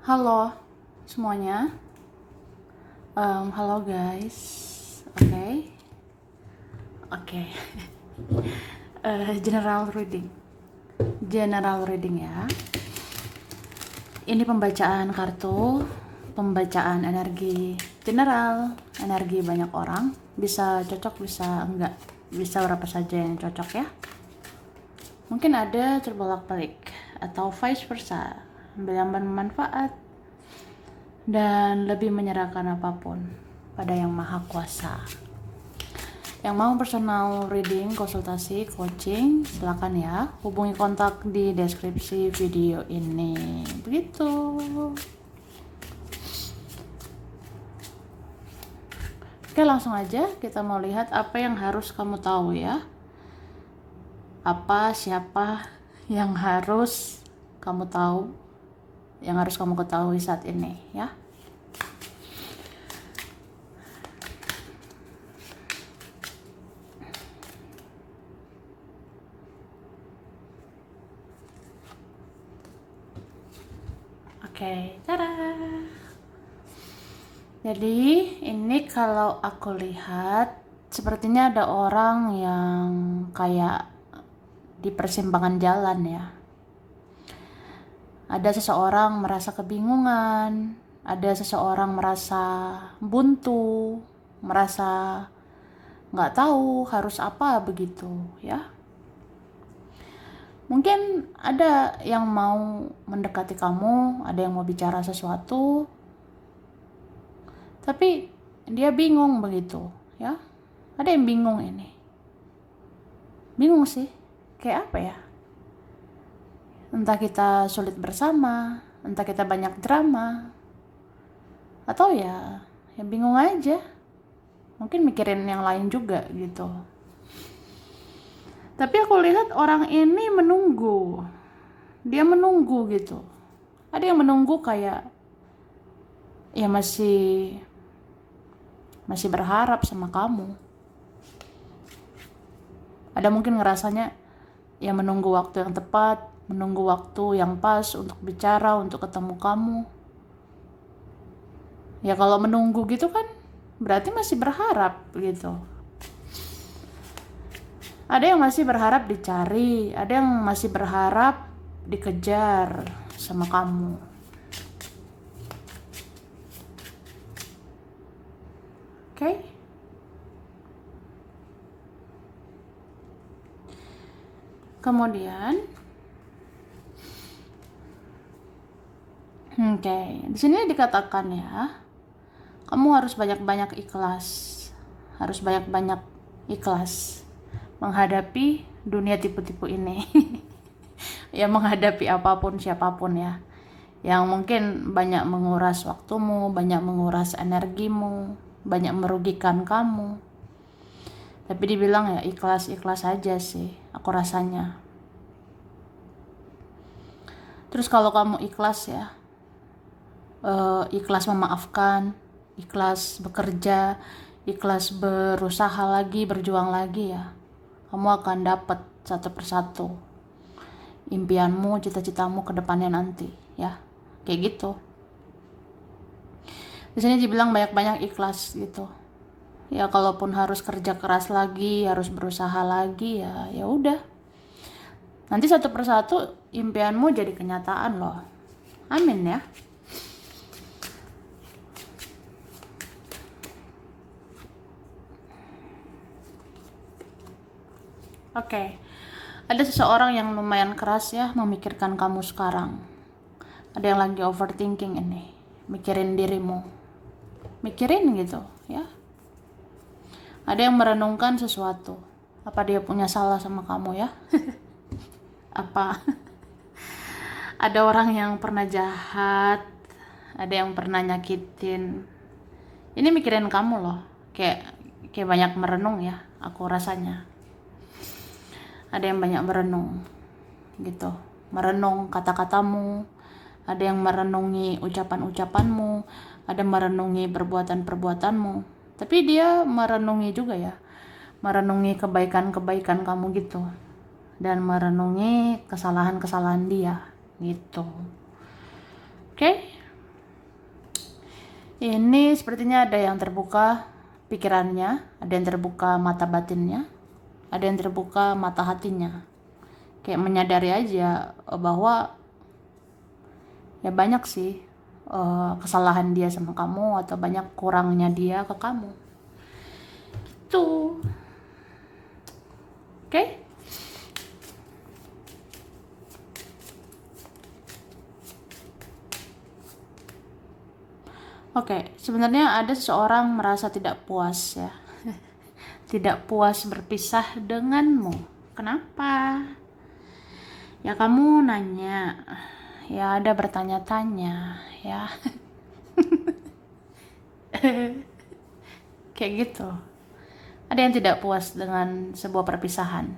Halo semuanya, halo guys, oke. General reading ya. Ini pembacaan kartu, pembacaan energi general, energi banyak orang, bisa cocok, bisa enggak, bisa berapa saja yang cocok ya. Mungkin ada terbolak-balik atau vice versa, ambil yang bermanfaat dan lebih menyerahkan apapun pada Yang Maha Kuasa. Yang mau personal reading, konsultasi, coaching, silakan ya. Hubungi kontak di deskripsi video ini. Begitu. Oke, langsung aja kita mau lihat apa yang harus kamu tahu ya. Apa, siapa yang harus kamu tahu, yang harus kamu ketahui saat ini ya. Oke, tada. Jadi ini kalau aku lihat sepertinya ada orang yang kayak di persimpangan jalan ya. Ada seseorang merasa kebingungan, ada seseorang merasa buntu, merasa nggak tahu harus apa begitu ya. Mungkin ada yang mau mendekati kamu, ada yang mau bicara sesuatu, tapi dia bingung begitu ya. Ada yang bingung ini. Bingung sih, kayak apa ya? Entah kita sulit bersama, entah kita banyak drama, atau ya bingung aja. Mungkin mikirin yang lain juga gitu. Tapi aku lihat orang ini menunggu. Dia menunggu gitu. Ada yang menunggu kayak ya masih berharap sama kamu. Ada mungkin ngerasanya ya menunggu waktu yang tepat, menunggu waktu yang pas untuk bicara, untuk ketemu kamu. Ya kalau menunggu gitu kan berarti masih berharap gitu. Ada yang masih berharap dicari, ada yang masih berharap dikejar sama kamu. Oke? Kemudian di sini dikatakan ya, kamu harus banyak-banyak ikhlas. Harus banyak-banyak ikhlas menghadapi dunia tipu-tipu ini. Ya menghadapi apapun siapapun ya. Yang mungkin banyak menguras waktumu, banyak menguras energimu, banyak merugikan kamu. Tapi dibilang ya ikhlas-ikhlas aja sih, aku rasanya. Terus kalau kamu ikhlas ya, ikhlas memaafkan, ikhlas bekerja, ikhlas berusaha lagi, berjuang lagi ya, kamu akan dapat satu persatu impianmu, cita-citamu ke depannya nanti ya, kayak gitu. Di sini dibilang banyak-banyak ikhlas gitu. Ya kalaupun harus kerja keras lagi, harus berusaha lagi ya udah. Nanti satu persatu impianmu jadi kenyataan loh. Amin ya. Oke. Ada seseorang yang lumayan keras ya memikirkan kamu sekarang. Ada yang lagi overthinking ini, mikirin dirimu. Mikirin gitu ya. Ada yang merenungkan sesuatu. Apa dia punya salah sama kamu ya? Apa ada orang yang pernah jahat, ada yang pernah nyakitin. Ini mikirin kamu loh. Kayak banyak merenung ya, aku rasanya. Ada yang banyak merenung gitu. Merenung kata-katamu, ada yang merenungi ucapan-ucapanmu, ada merenungi perbuatan-perbuatanmu. Tapi dia merenungi juga ya, merenungi kebaikan-kebaikan kamu gitu, dan merenungi kesalahan-kesalahan dia gitu. Oke? Ini sepertinya ada yang terbuka pikirannya, ada yang terbuka mata batinnya, ada yang terbuka mata hatinya. Kayak menyadari aja bahwa ya banyak sih kesalahan dia sama kamu atau banyak kurangnya dia ke kamu. Tuh. Oke? Oke, sebenarnya ada seseorang merasa tidak puas ya. Tidak puas berpisah denganmu. Kenapa? Ya kamu nanya, ya ada bertanya-tanya, ya. Kayak gitu. Ada yang tidak puas dengan sebuah perpisahan.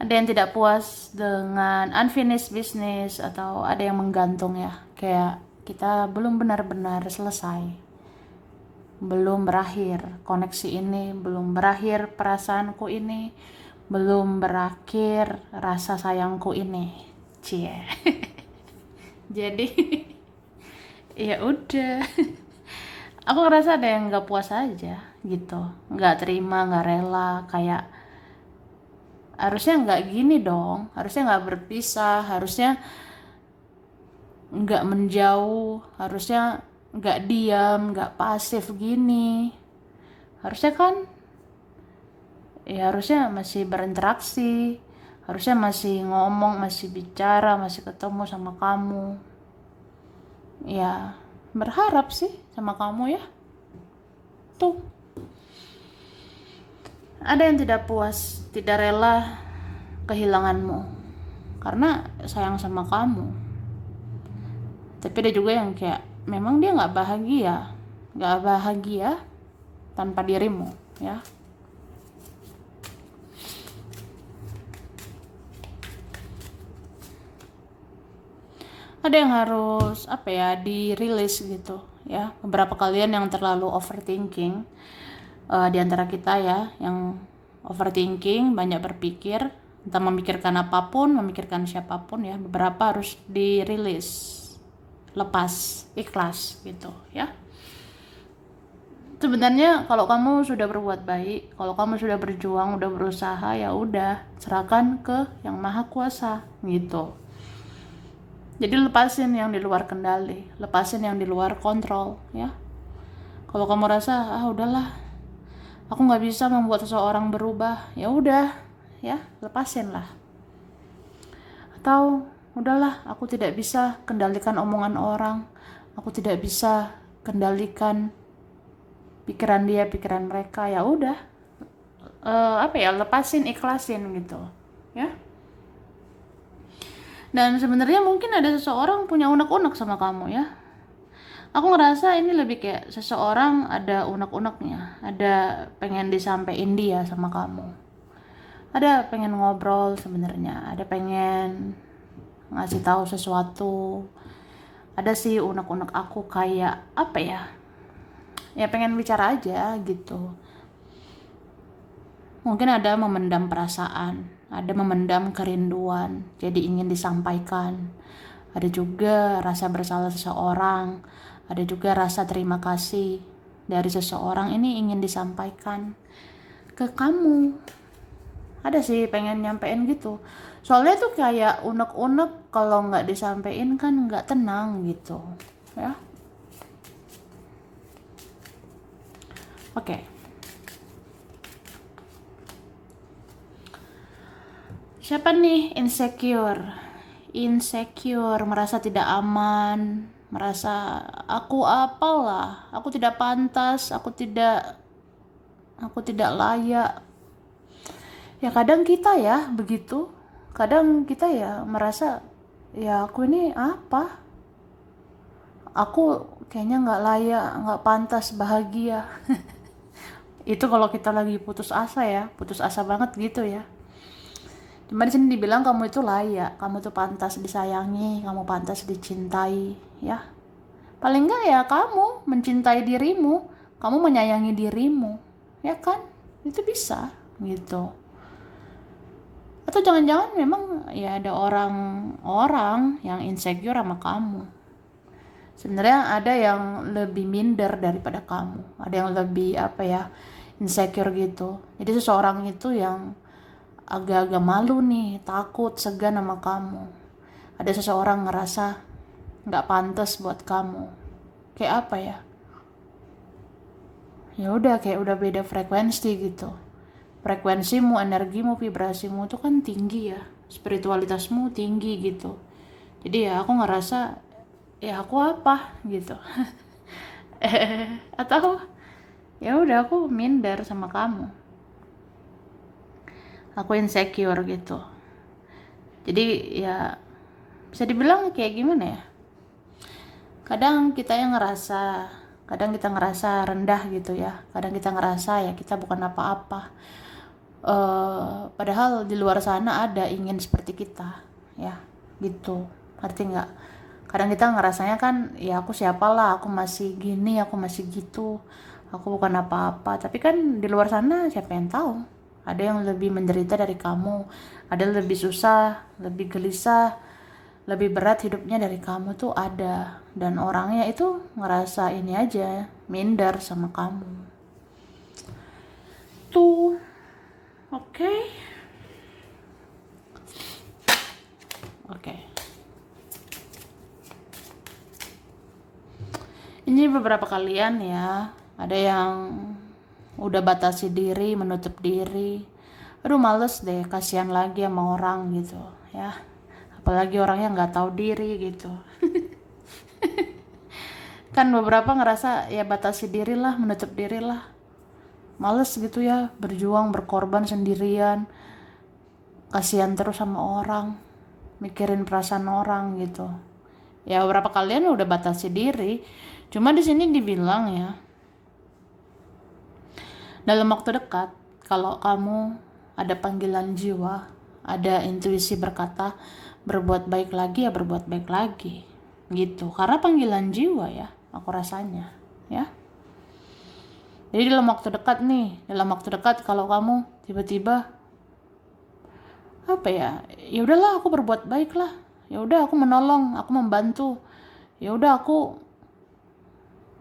Ada yang tidak puas dengan unfinished business atau ada yang menggantung ya. Kayak kita belum benar-benar selesai. Belum berakhir koneksi ini, belum berakhir perasaanku ini, belum berakhir rasa sayangku ini. Cie. Jadi ya udah. Aku ngerasa ada yang nggak puas aja gitu, nggak terima, nggak rela, kayak harusnya nggak gini dong, harusnya nggak berpisah, harusnya nggak menjauh, harusnya nggak diam, nggak pasif gini, harusnya kan ya harusnya masih berinteraksi, harusnya masih ngomong, masih bicara, masih ketemu sama kamu, ya berharap sih sama kamu ya. Tuh ada yang tidak puas, tidak rela kehilanganmu karena sayang sama kamu. Tapi ada juga yang kayak memang dia nggak bahagia tanpa dirimu ya. Ada yang harus dirilis gitu ya. Beberapa kalian yang terlalu overthinking di antara kita ya, yang overthinking, banyak berpikir, entah memikirkan apapun, memikirkan siapapun ya, beberapa harus dirilis, lepas, ikhlas gitu ya. Sebenarnya kalau kamu sudah berbuat baik, kalau kamu sudah berjuang, udah berusaha, ya udah serahkan ke yang maha kuasa gitu. Jadi lepasin yang di luar kendali, lepasin yang di luar kontrol ya. Kalau kamu rasa udahlah, aku nggak bisa membuat seseorang berubah, ya udah ya, lepasin lah. Atau udahlah, aku tidak bisa kendalikan omongan orang, aku tidak bisa kendalikan pikiran dia, pikiran mereka, ya udah lepasin, ikhlasin gitu ya. Dan sebenarnya mungkin ada seseorang punya unek-unek sama kamu ya. Aku ngerasa ini lebih kayak seseorang ada unek-uneknya, ada pengen disampaikan dia sama kamu, ada pengen ngobrol sebenarnya, ada pengen ngasih tahu sesuatu. Ada sih unek-unek aku kayak ya pengen bicara aja gitu. Mungkin ada memendam perasaan, ada memendam kerinduan, jadi ingin disampaikan. Ada juga rasa bersalah seseorang, ada juga rasa terima kasih dari seseorang ini ingin disampaikan ke kamu. Ada sih pengen nyampein gitu. Soalnya tuh kayak unek-unek, kalau nggak disampaikan kan nggak tenang gitu ya. Oke. Siapa nih insecure, merasa tidak aman, merasa aku tidak pantas, aku tidak layak. Ya kadang kita ya begitu, kadang kita ya merasa ya aku ini apa, aku kayaknya nggak layak, nggak pantas bahagia. Itu kalau kita lagi putus asa banget gitu ya. Cuma di sini dibilang kamu itu layak, kamu tuh pantas disayangi, kamu pantas dicintai, ya. Paling enggak ya kamu mencintai dirimu, kamu menyayangi dirimu, ya kan? Itu bisa, gitu. Atau jangan-jangan memang ya ada orang-orang yang insecure sama kamu. Sebenarnya ada yang lebih minder daripada kamu, ada yang lebih insecure gitu. Jadi seseorang itu yang agak-agak malu nih, takut, segan sama kamu. Ada seseorang ngerasa nggak pantas buat kamu. Kayak apa ya? Ya udah, kayak udah beda frekuensi gitu. Frekuensimu, energimu, vibrasimu tuh kan tinggi ya, spiritualitasmu tinggi gitu. Jadi ya aku ngerasa ya aku apa gitu. Atau ya udah aku minder sama kamu, aku insecure gitu. Jadi ya bisa dibilang kayak gimana ya, kadang kita ngerasa rendah gitu ya, kadang kita ngerasa ya kita bukan apa-apa. Padahal di luar sana ada ingin seperti kita ya, gitu, ngerti nggak? Kadang kita ngerasanya kan ya aku siapalah, aku masih gini, aku masih gitu, aku bukan apa-apa. Tapi kan di luar sana siapa yang tahu, ada yang lebih menderita dari kamu, ada yang lebih susah, lebih gelisah, lebih berat hidupnya dari kamu tuh ada. Dan orangnya itu ngerasa ini aja, minder sama kamu tuh. Oke. Oke. Ini beberapa kalian ya, ada yang udah batasi diri, menutup diri. Aduh males deh, kasihan lagi sama orang gitu ya. Apalagi orangnya nggak tahu diri gitu. Kan beberapa ngerasa ya batasi diri lah, menutup diri lah. Males gitu ya, berjuang, berkorban sendirian. Kasihan terus sama orang, mikirin perasaan orang gitu. Ya beberapa kalian udah batasi diri. Cuma di sini dibilang ya, dalam waktu dekat, kalau kamu ada panggilan jiwa, ada intuisi berkata, berbuat baik lagi ya berbuat baik lagi. Gitu. Karena panggilan jiwa ya, aku rasanya. Ya. Jadi dalam waktu dekat kalau kamu tiba-tiba ya udahlah aku berbuat baik lah. Ya udah aku menolong, aku membantu. Ya udah aku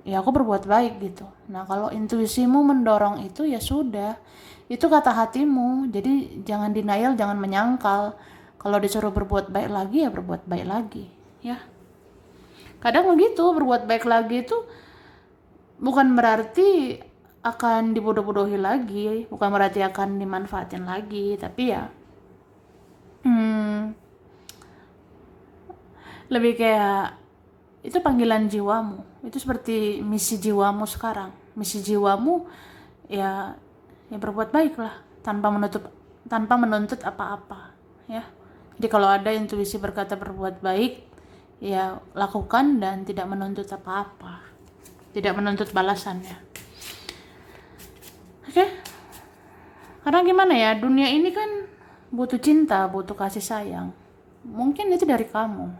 berbuat baik gitu. Nah kalau intuisimu mendorong itu ya sudah, itu kata hatimu. Jadi jangan denial, jangan menyangkal. Kalau disuruh berbuat baik lagi ya berbuat baik lagi ya. Kadang begitu, berbuat baik lagi itu bukan berarti akan dibodoh-bodohi lagi, bukan berarti akan dimanfaatin lagi, tapi ya lebih kayak itu panggilan jiwamu, itu seperti misi jiwamu sekarang. Misi jiwamu ya berbuat baik lah, tanpa menuntut apa-apa ya. Jadi kalau ada intuisi berkata berbuat baik, ya lakukan dan tidak menuntut apa-apa, tidak menuntut balasannya. Oke? Karena gimana ya, dunia ini kan butuh cinta, butuh kasih sayang. Mungkin itu dari kamu.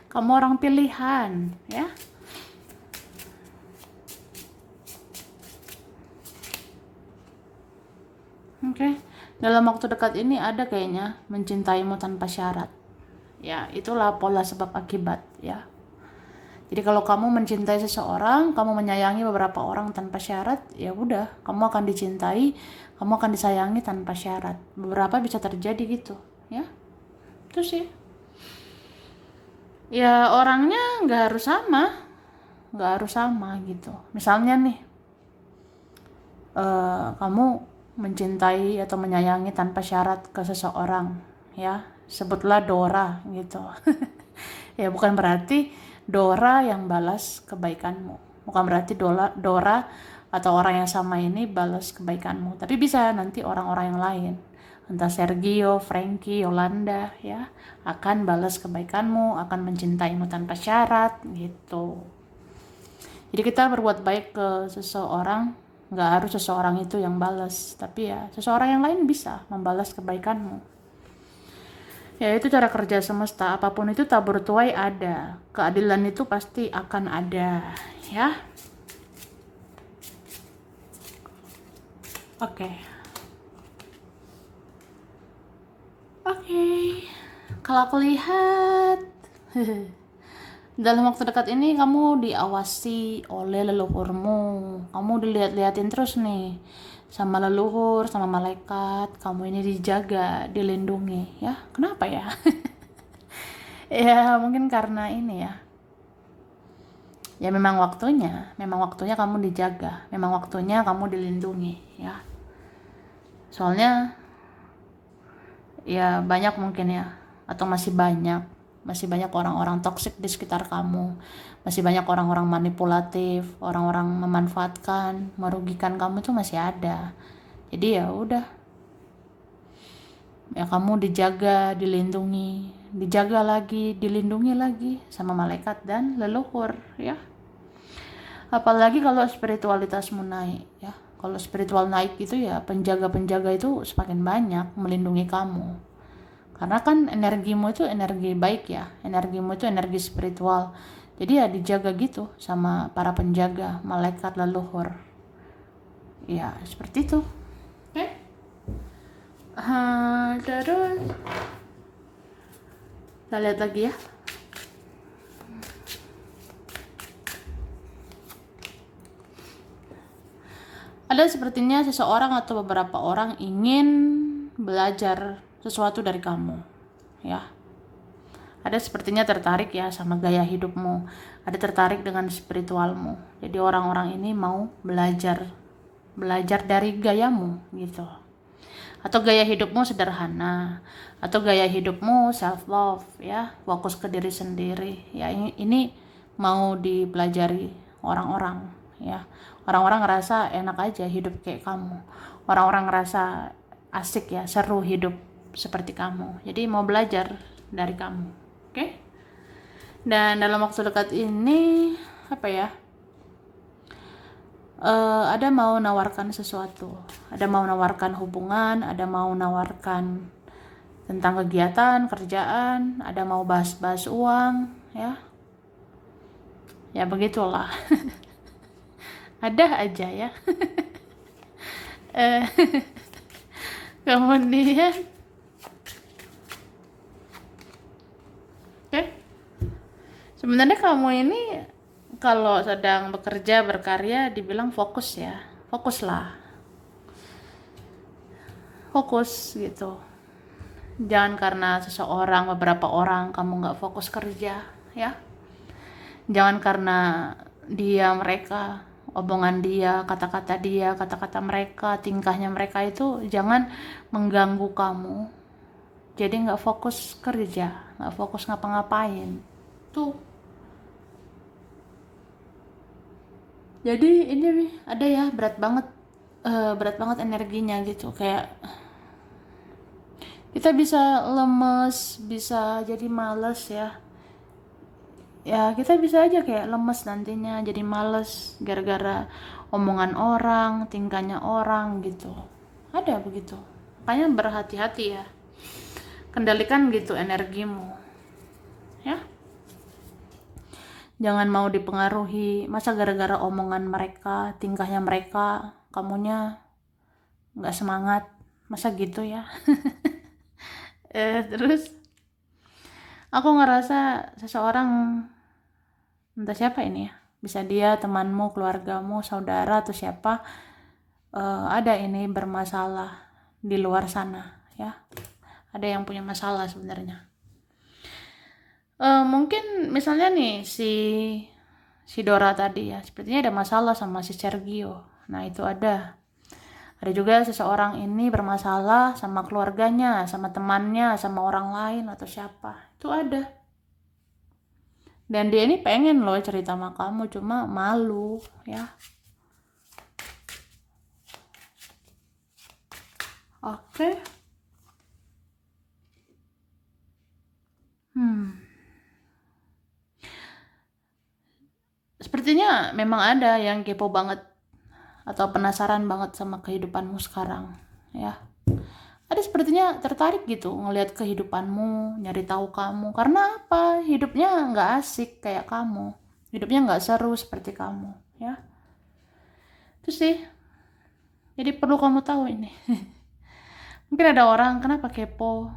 Kamu orang pilihan ya. Oke. Dalam waktu dekat ini ada kayaknya mencintaimu tanpa syarat. Ya, itulah pola sebab akibat ya. Jadi kalau kamu mencintai seseorang, kamu menyayangi beberapa orang tanpa syarat, ya udah, kamu akan dicintai, kamu akan disayangi tanpa syarat. Beberapa bisa terjadi gitu, ya. Itu sih. Ya orangnya nggak harus sama gitu. Misalnya nih, kamu mencintai atau menyayangi tanpa syarat ke seseorang, ya, sebutlah Dora gitu. Ya bukan berarti Dora yang balas kebaikanmu, bukan berarti Dora atau orang yang sama ini balas kebaikanmu, tapi bisa nanti orang-orang yang lain, entah Sergio, Frankie, Yolanda ya, akan balas kebaikanmu, akan mencintaimu tanpa syarat gitu. Jadi kita berbuat baik ke seseorang, nggak harus seseorang itu yang balas, tapi ya seseorang yang lain bisa membalas kebaikanmu. Ya itu cara kerja semesta, apapun itu tabur tuai ada, keadilan itu pasti akan ada ya. Oke. Kalau aku lihat Dalam waktu dekat ini kamu diawasi oleh leluhurmu. Kamu dilihat-liatin terus nih sama leluhur, sama malaikat. Kamu ini dijaga, dilindungi, ya. Kenapa ya? Ya mungkin karena ini ya. Ya memang waktunya kamu dijaga, memang waktunya kamu dilindungi, ya. Soalnya ya banyak mungkin ya, atau masih banyak orang-orang toksik di sekitar kamu, masih banyak orang-orang manipulatif, orang-orang memanfaatkan, merugikan kamu tuh masih ada. Jadi ya udah, ya kamu dijaga, dilindungi, dijaga lagi, dilindungi lagi sama malaikat dan leluhur, ya. Apalagi kalau spiritualitasmu naik, ya. Kalau spiritual naik itu ya penjaga-penjaga itu semakin banyak melindungi kamu. Karena kan energimu itu energi baik ya, energimu itu energi spiritual. Jadi ya dijaga gitu sama para penjaga, malaikat leluhur. Ya seperti itu. Oke. Terus kita lihat lagi ya. Ada sepertinya seseorang atau beberapa orang ingin belajar sesuatu dari kamu, ya. Ada sepertinya tertarik ya sama gaya hidupmu, ada tertarik dengan spiritualmu. Jadi orang-orang ini mau belajar dari gayamu gitu. Atau gaya hidupmu sederhana, atau gaya hidupmu self love, ya, fokus ke diri sendiri. Ya ini mau dipelajari orang-orang, ya. Orang-orang ngerasa enak aja hidup kayak kamu. Orang-orang ngerasa asik ya, seru hidup seperti kamu. Jadi mau belajar dari kamu. Oke? Dan dalam waktu dekat ini apa ya? Ada mau nawarkan sesuatu, ada mau nawarkan hubungan, ada mau nawarkan tentang kegiatan, kerjaan, ada mau bahas-bahas uang, ya. Ya begitulah. Ada aja ya. Eh, Kemudian oke. Sebenarnya kamu ini kalau sedang bekerja, berkarya dibilang fokus ya. Fokuslah. Fokus gitu. Jangan karena seseorang, beberapa orang kamu nggak fokus kerja, ya. Jangan karena dia, mereka, omongan dia, kata-kata mereka, tingkahnya mereka itu jangan mengganggu kamu. Jadi nggak fokus kerja, nggak fokus ngapa-ngapain. Tuh. Jadi ini ada ya berat banget energinya gitu, kayak kita bisa lemes, bisa jadi males ya. Ya kita bisa aja kayak lemes nantinya, jadi males gara-gara omongan orang, tingkahnya orang gitu. Ada begitu. Makanya berhati-hati ya. Kendalikan gitu energimu. Ya. Jangan mau dipengaruhi. Masa gara-gara omongan mereka, tingkahnya mereka, kamunya nggak semangat. Masa gitu ya. Terus aku ngerasa seseorang, entah siapa ini ya, bisa dia temanmu, keluargamu, saudara atau siapa, ada ini bermasalah di luar sana ya. Ada yang punya masalah sebenarnya. Mungkin misalnya nih si Dora tadi ya, sepertinya ada masalah sama si Sergio. Nah itu ada juga seseorang ini bermasalah sama keluarganya, sama temannya, sama orang lain atau siapa. Itu ada. Dan dia ini pengen loh cerita sama kamu, cuma malu ya. Oke. Sepertinya memang ada yang kepo banget atau penasaran banget sama kehidupanmu sekarang, ya. Ada sepertinya tertarik gitu ngelihat kehidupanmu, nyari tahu kamu. Karena apa? Hidupnya nggak asik kayak kamu. Hidupnya nggak seru seperti kamu, ya. Terus sih, jadi perlu kamu tahu ini. Mungkin ada orang kenapa kepo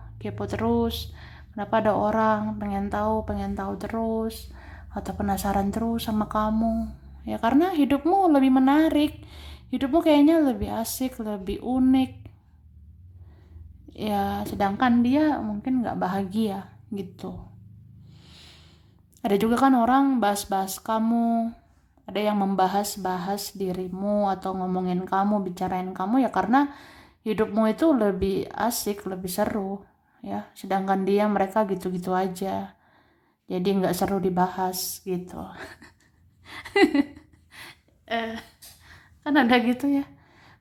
terus. Kenapa ada orang pengen tahu terus. atau penasaran terus sama kamu. Ya karena hidupmu lebih menarik, hidupmu kayaknya lebih asik, lebih unik. Ya sedangkan dia mungkin nggak bahagia gitu. Ada juga kan orang bahas-bahas kamu, ada yang membahas-bahas dirimu atau ngomongin kamu, bicarain kamu ya karena hidupmu itu lebih asik, lebih seru ya. Sedangkan mereka gitu-gitu aja. Jadi nggak seru dibahas gitu. Kan ada gitu ya.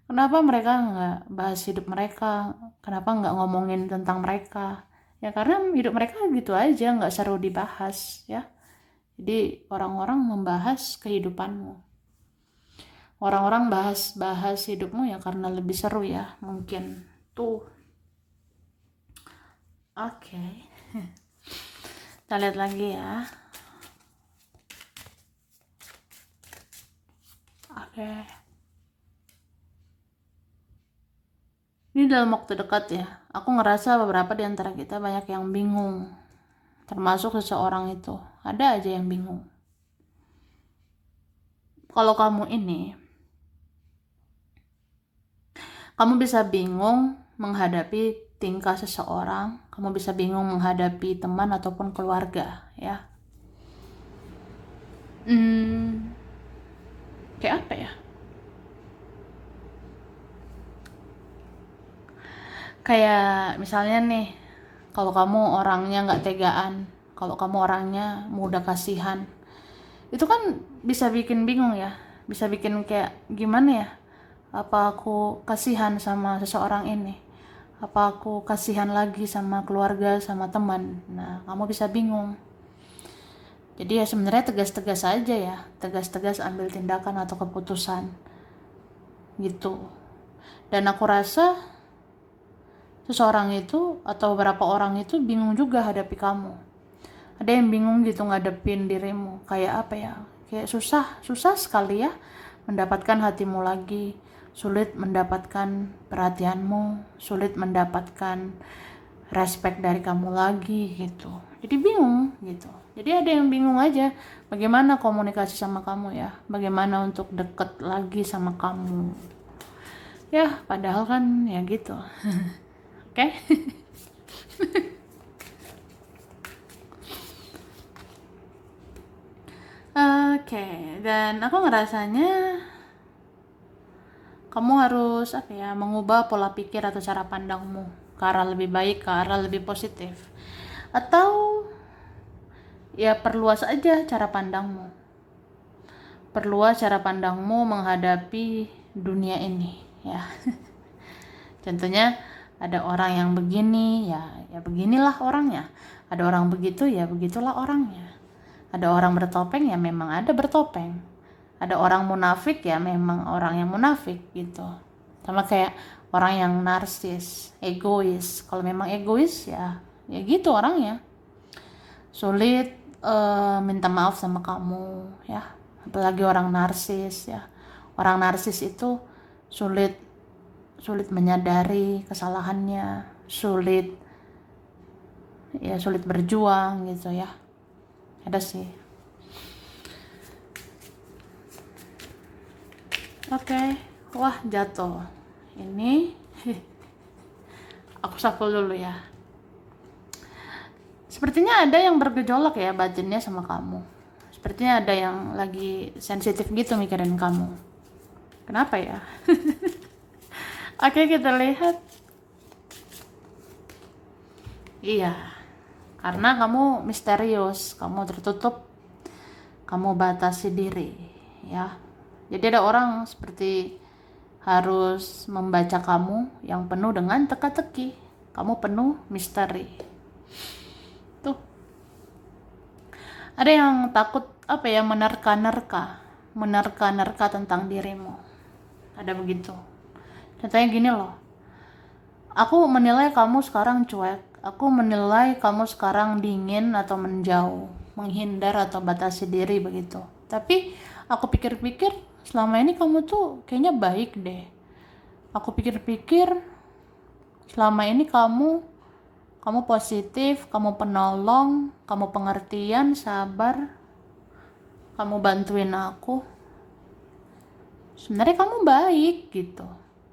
Kenapa mereka nggak bahas hidup mereka? Kenapa nggak ngomongin tentang mereka? Ya karena hidup mereka gitu aja, nggak seru dibahas ya. Jadi orang-orang membahas kehidupanmu. Orang-orang bahas-bahas hidupmu ya karena lebih seru ya mungkin. Tuh. Oke. Kita lihat lagi ya. Oke. Ini dalam waktu dekat ya. Aku ngerasa beberapa di antara kita banyak yang bingung. Termasuk seseorang itu. Ada aja yang bingung. Kalau kamu bisa bingung menghadapi tingkah seseorang, kamu bisa bingung menghadapi teman ataupun keluarga ya. Kayak apa ya? Kayak misalnya nih, kalau kamu orangnya nggak tegaan, kalau kamu orangnya mudah kasihan, itu kan bisa bikin bingung ya, bisa bikin kayak gimana ya, apa aku kasihan sama seseorang ini, apa aku kasihan lagi sama keluarga, sama teman. Nah kamu bisa bingung. Jadi ya sebenarnya tegas-tegas aja ya, tegas-tegas ambil tindakan atau keputusan gitu. Dan aku rasa seseorang itu atau beberapa orang itu bingung juga hadapi kamu. Ada yang bingung gitu ngadepin dirimu, kayak apa ya, kayak susah sekali ya mendapatkan hatimu lagi, sulit mendapatkan perhatianmu, sulit mendapatkan respect dari kamu lagi gitu. Jadi bingung gitu. Jadi ada yang bingung aja bagaimana komunikasi sama kamu ya, bagaimana untuk deket lagi sama kamu ya, padahal kan ya gitu. Oke. Oke, dan aku ngerasanya kamu harus apa ya, mengubah pola pikir atau cara pandangmu ke arah lebih baik, ke arah lebih positif. Atau ya perluas aja cara pandangmu. Perluas cara pandangmu menghadapi dunia ini ya. Contohnya ada orang yang begini ya beginilah orangnya. Ada orang begitu ya begitulah orangnya. Ada orang bertopeng ya memang ada bertopeng. Ada orang munafik ya memang orang yang munafik gitu. Sama kayak orang yang narsis, egois. Kalau memang egois ya gitu orangnya. Sulit minta maaf sama kamu ya. Apalagi orang narsis ya. Orang narsis itu sulit menyadari kesalahannya, sulit berjuang gitu ya. Ada sih. Oke. Wah jatuh ini. Aku shuffle dulu ya. Sepertinya ada yang bergejolak ya batinnya sama kamu. Sepertinya ada yang lagi sensitif gitu mikirin kamu. Kenapa ya? Oke, kita lihat. Iya, karena kamu misterius, kamu tertutup, kamu batasi diri ya. Jadi ada orang seperti harus membaca kamu yang penuh dengan teka-teki. Kamu penuh misteri. Tuh. Ada yang takut apa ya, menerka-nerka tentang dirimu. Ada begitu. Contohnya gini loh. Aku menilai kamu sekarang cuek. Aku menilai kamu sekarang dingin atau menjauh, menghindar atau batasi diri begitu. Tapi aku pikir-pikir selama ini kamu tuh kayaknya baik deh. Aku pikir-pikir selama ini kamu positif, kamu penolong, kamu pengertian, sabar. kamu bantuin aku, sebenarnya kamu baik gitu,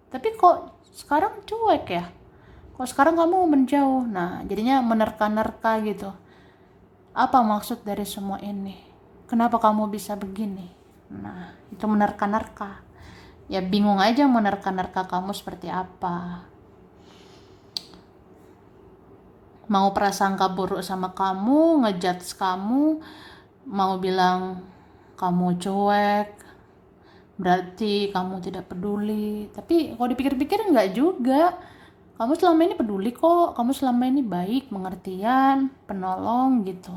tapi kok sekarang cuek ya, kok sekarang kamu menjauh. Nah jadinya menerka-nerka gitu, apa maksud dari semua ini, kenapa kamu bisa begini. Nah itu menerka-nerka, ya bingung aja menerka-nerka kamu seperti apa, mau prasangka buruk sama kamu, ngejudge kamu, mau bilang kamu cuek, berarti kamu tidak peduli. Tapi kalau dipikir-pikir enggak juga. Kamu selama ini peduli kok, kamu selama ini baik, pengertian, penolong gitu.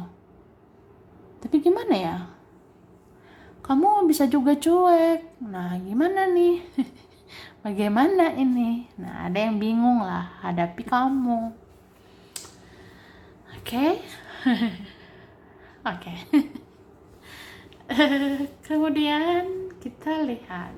Tapi gimana ya? Kamu bisa juga cuek. Nah, gimana nih? Bagaimana ini? Nah, ada yang bingung lah, hadapi kamu. Oke? Oke. Kemudian kita lihat.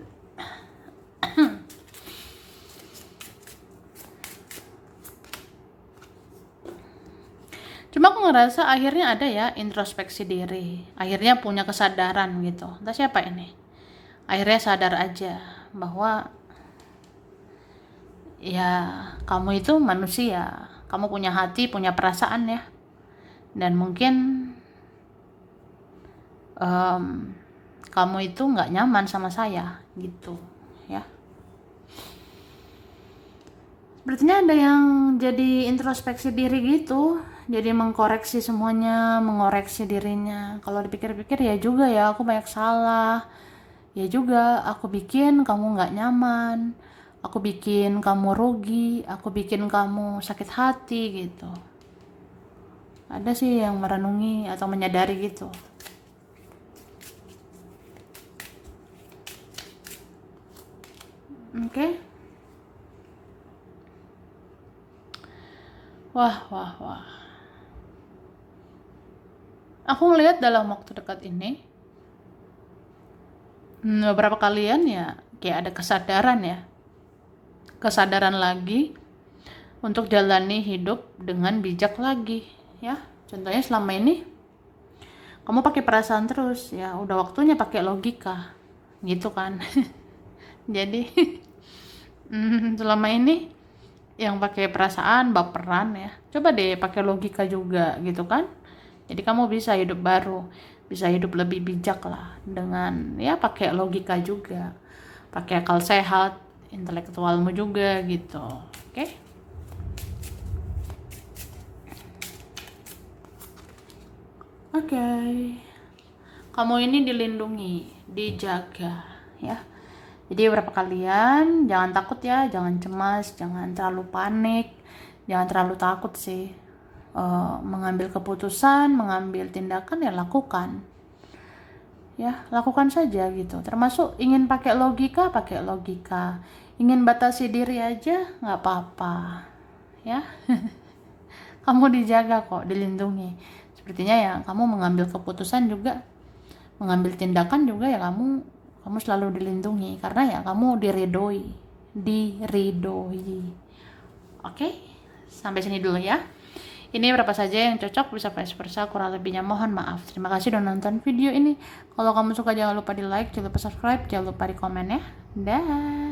Cuma aku ngerasa akhirnya ada ya introspeksi diri, akhirnya punya kesadaran gitu. Entah siapa ini. Akhirnya sadar aja bahwa ya kamu itu manusia, kamu punya hati, punya perasaan ya. Dan mungkin kamu itu nggak nyaman sama saya gitu ya. Sepertinya ada yang jadi introspeksi diri gitu, jadi mengkoreksi semuanya, mengoreksi dirinya. Kalau dipikir-pikir ya juga ya aku banyak salah, ya juga aku bikin kamu nggak nyaman, aku bikin kamu rugi, aku bikin kamu sakit hati gitu. Ada sih yang merenungi atau menyadari gitu. Oke. Wah. Aku ngelihat dalam waktu dekat ini, beberapa kalian ya kayak ada kesadaran lagi untuk jalani hidup dengan bijak lagi ya. Contohnya selama ini kamu pakai perasaan terus ya, udah waktunya pakai logika gitu kan. Jadi selama ini yang pakai perasaan, baperan ya, coba deh pakai logika juga gitu kan. Jadi kamu bisa hidup baru, bisa hidup lebih bijak lah dengan ya pakai logika juga, pakai akal sehat, intelektualmu juga gitu. Oke? Oke. Kamu ini dilindungi, dijaga ya. Jadi beberapa kalian jangan takut ya, jangan cemas, jangan terlalu panik, jangan terlalu takut sih. Mengambil keputusan, mengambil tindakan ya lakukan. Ya, lakukan saja gitu. Termasuk ingin pakai logika, pakai logika. Ingin batasi diri aja nggak apa-apa. Ya. Kamu dijaga kok, dilindungi. Sepertinya ya kamu mengambil keputusan juga, mengambil tindakan juga ya kamu selalu dilindungi karena ya kamu diridoi. Oke? Sampai sini dulu ya. Ini berapa saja yang cocok, bisa vice versa, kurang lebihnya mohon maaf. Terima kasih udah nonton video ini. Kalau kamu suka jangan lupa di like, jangan lupa subscribe, jangan lupa di komen ya. Dah.